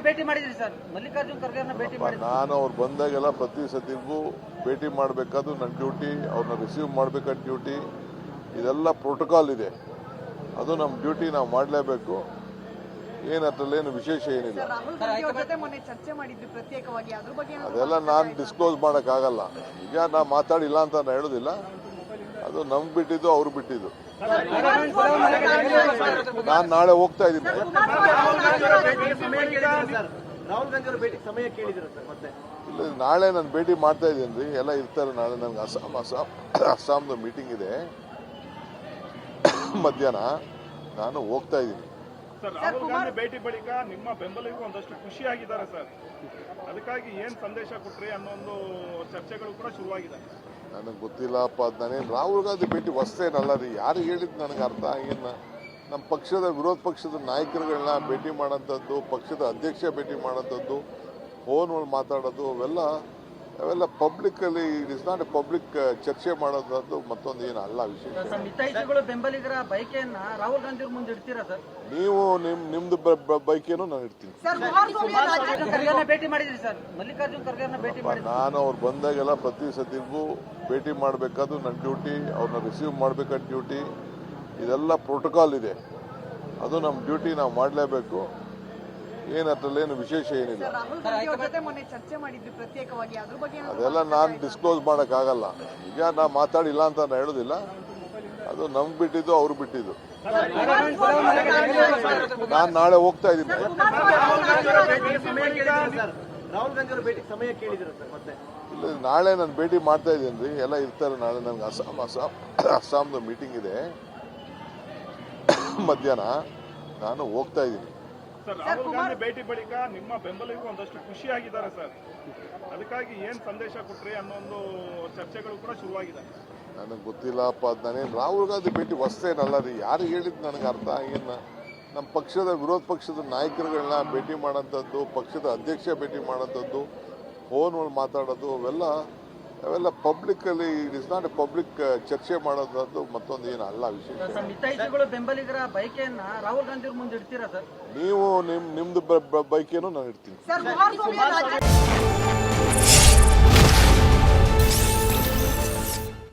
ಭೇಟಿ ಮಾಡಿದ್ರಿ ಸರ್, ಮಲ್ಲಿಕಾರ್ಜುನ್ ಖರ್ಗೆನ ಭೇಟಿ ಮಾಡಿದ್ರಿ. ನಾನು ಅವ್ರು ಬಂದಾಗೆಲ್ಲ ಪ್ರತಿ ಸತಿಗೂ ಭೇಟಿ ಮಾಡಬೇಕಾದ್ರು ನನ್ನ ಡ್ಯೂಟಿ, ಅವ್ರನ್ನ ರಿಸೀವ್ ಮಾಡಬೇಕಾದ ಡ್ಯೂಟಿ, ಇದೆಲ್ಲ ಪ್ರೋಟೋಕಾಲ್ ಇದೆ. ಅದು ನಮ್ಮ ಡ್ಯೂಟಿ, ನಾವು ಮಾಡಲೇಬೇಕು. ಅದ್ರಲ್ಲೇನು ವಿಶೇಷ ಏನಿಲ್ಲ. ಅದೆಲ್ಲ ನಾನು ಡಿಸ್ಕ್ಲೋಸ್ ಮಾಡೋಕ್ಕಾಗಲ್ಲ. ಈಗ ನಾ ಮಾತಾಡಿಲ್ಲ ಅಂತ ನಾನು ಹೇಳೋದಿಲ್ಲ. ಅದು ನಮ್ಗೆ ಬಿಟ್ಟಿದ್ದು, ಅವ್ರು ಬಿಟ್ಟಿದ್ದು. ನಾನು ನಾಳೆ ಹೋಗ್ತಾ ಇದ್ದೀನಿ. ಇಲ್ಲ, ನಾಳೆ ನಾನು ಭೇಟಿ ಮಾಡ್ತಾ ಇದ್ದೀನಿ ರೀ. ಎಲ್ಲ ಇರ್ತಾರೆ ನಾಳೆ. ನನಗೆ ಅಸ್ಸಾಂದು ಮೀಟಿಂಗ್ ಇದೆ ಮಧ್ಯಾಹ್ನ. ನಾನು ಹೋಗ್ತಾ ಇದ್ದೀನಿ. ಸರ್, ರಾಹುಲ್ ಗಾಂಧಿ ಭೇಟಿ ಬಳಿಕ ನಿಮ್ಮ ಬೆಂಬಲಿಗರು ಒಂದಷ್ಟು ಖುಷಿಯಾಗಿದ್ದಾರೆ ಸರ್. ಅದಕ್ಕಾಗಿ ಏನ್ ಸಂದೇಶ ಕೊಟ್ರಿ ಅನ್ನೋ ಒಂದು ಚರ್ಚೆಗಳು ಕೂಡ ಶುರುವಾಗಿದೆ. ನನಗೆ ಗೊತ್ತಿಲ್ಲಪ್ಪ. ಅದು ನಾನೇನು ರಾಹುಲ್ ಗಾಂಧಿ ಭೇಟಿ ಹೊಸ್ತೇನಲ್ಲ ರೀ. ಯಾರು ಹೇಳಿದ್ದು ನನಗೆ ಅರ್ಥ ಆಗಿಲ್ಲ. ನಮ್ಮ ಪಕ್ಷದ ವಿರೋಧ ಪಕ್ಷದ ನಾಯಕರುಗಳನ್ನ ಭೇಟಿ ಮಾಡೋಂಥದ್ದು, ಪಕ್ಷದ ಅಧ್ಯಕ್ಷ ಭೇಟಿ ಮಾಡೋಂಥದ್ದು, ಫೋನ್ ಮಾತಾಡೋದು, ಅವೆಲ್ಲ ಪಬ್ಲಿಕ್ಕಲ್ಲಿ it is not a public ಚರ್ಚೆ ಮಾಡೋದು ಮತ್ತೊಂದು ಏನು ಅಲ್ಲ ವಿಷಯ. ಮಿತೈಷಿಗಳು ಬೆಂಬಲಿಗರ ಬೈಕೆಯನ್ನ ರಾಹುಲ್ ಗಾಂಧಿ ಅವ್ರ ಮುಂದೆ ಇಡ್ತೀರಾ ಸರ್? ನೀವು ನಿಮ್ದು ಬೈಕೇನು ನಾನು ಇಡ್ತೀನಿ. ಭೇಟಿ ಮಾಡಿದ್ರಿ ಸರ್, ಮಲ್ಲಿಕಾರ್ಜುನ್ ಖರ್ಗೆನ ಭೇಟಿ ಮಾಡಿದ್ರಿ. ನಾನು ಅವ್ರು ಬಂದಾಗೆಲ್ಲ ಪ್ರತಿ ಸತಿಗೂ ಭೇಟಿ ಮಾಡಬೇಕಾದ್ರು ನನ್ನ ಡ್ಯೂಟಿ, ಅವ್ರನ್ನ ರಿಸೀವ್ ಮಾಡಬೇಕಾದ ಡ್ಯೂಟಿ, ಇದೆಲ್ಲ ಪ್ರೋಟೋಕಾಲ್ ಇದೆ. ಅದು ನಮ್ಮ ಡ್ಯೂಟಿ, ನಾವು ಮಾಡಲೇಬೇಕು. ಅದ್ರಲ್ಲೇನು ವಿಶೇಷ ಏನಿಲ್ಲ. ಅದೆಲ್ಲ ನಾನು ಡಿಸ್ಕ್ಲೋಸ್ ಮಾಡೋಕ್ಕಾಗಲ್ಲ. ಈಗ ನಾ ಮಾತಾಡಿಲ್ಲ ಅಂತ ನಾನು ಹೇಳೋದಿಲ್ಲ. ಅದು ನಮ್ಗೆ ಬಿಟ್ಟಿದ್ದು, ಅವ್ರು ಬಿಟ್ಟಿದ್ದು. ನಾನು ನಾಳೆ ಹೋಗ್ತಾ ಇದ್ದೀನಿ. ಇಲ್ಲ, ನಾಳೆ ನಾನು ಭೇಟಿ ಮಾಡ್ತಾ ಇದ್ದೀನಿ ರೀ. ಎಲ್ಲ ಇರ್ತಾರೆ ನಾಳೆ. ನನಗೆ ಅಸ್ಸಾಂದು ಮೀಟಿಂಗ್ ಇದೆ ಮಧ್ಯಾಹ್ನ. ನಾನು ಹೋಗ್ತಾ ಇದ್ದೀನಿ. ಸರ್, ರಾಹುಲ್ ಗಾಂಧಿ ಭೇಟಿ ಬಳಿಕ ನಿಮ್ಮ ಬೆಂಬಲಿಗರು ಒಂದಷ್ಟು ಖುಷಿಯಾಗಿದ್ದಾರೆ ಸರ್. ಅದಕ್ಕಾಗಿ ಏನ್ ಸಂದೇಶ ಕೊಟ್ರಿ ಅನ್ನೋ ಒಂದು ಚರ್ಚೆಗಳು ಕೂಡ ಶುರುವಾಗಿದೆ. ನನಗೆ ಗೊತ್ತಿಲ್ಲಪ್ಪ. ಅದು ನಾನೇನು ರಾಹುಲ್ ಗಾಂಧಿ ಭೇಟಿ ಹೊಸ್ತೇನಲ್ಲ ರೀ. ಯಾರು ಹೇಳಿದ್ದು ನನಗೆ ಅರ್ಥ ಆಗಿಲ್ಲ. ನಮ್ಮ ಪಕ್ಷದ ವಿರೋಧ ಪಕ್ಷದ ನಾಯಕರುಗಳನ್ನ ಭೇಟಿ ಮಾಡೋಂಥದ್ದು, ಪಕ್ಷದ ಅಧ್ಯಕ್ಷ ಭೇಟಿ ಮಾಡೋಂಥದ್ದು, ಫೋನ್ ಮಾತಾಡೋದು, ಅವೆಲ್ಲ ಪಬ್ಲಿಕ್ಕಲ್ಲಿ it is not a public ಚರ್ಚೆ ಮಾಡೋದು ಮತ್ತೊಂದು ಏನು ಅಲ್ಲ ವಿಷಯ. ಮಿತೈಷಿಗಳು ಬೆಂಬಲಿಗರ ಬೈಕೆಯನ್ನ ರಾಹುಲ್ ಗಾಂಧಿ ಅವ್ರ ಮುಂದೆ ಇಡ್ತೀರಾ ಸರ್? ನೀವು ನಿಮ್ದು ಬೈಕೇನು ನಾನು ಇಡ್ತೀನಿ.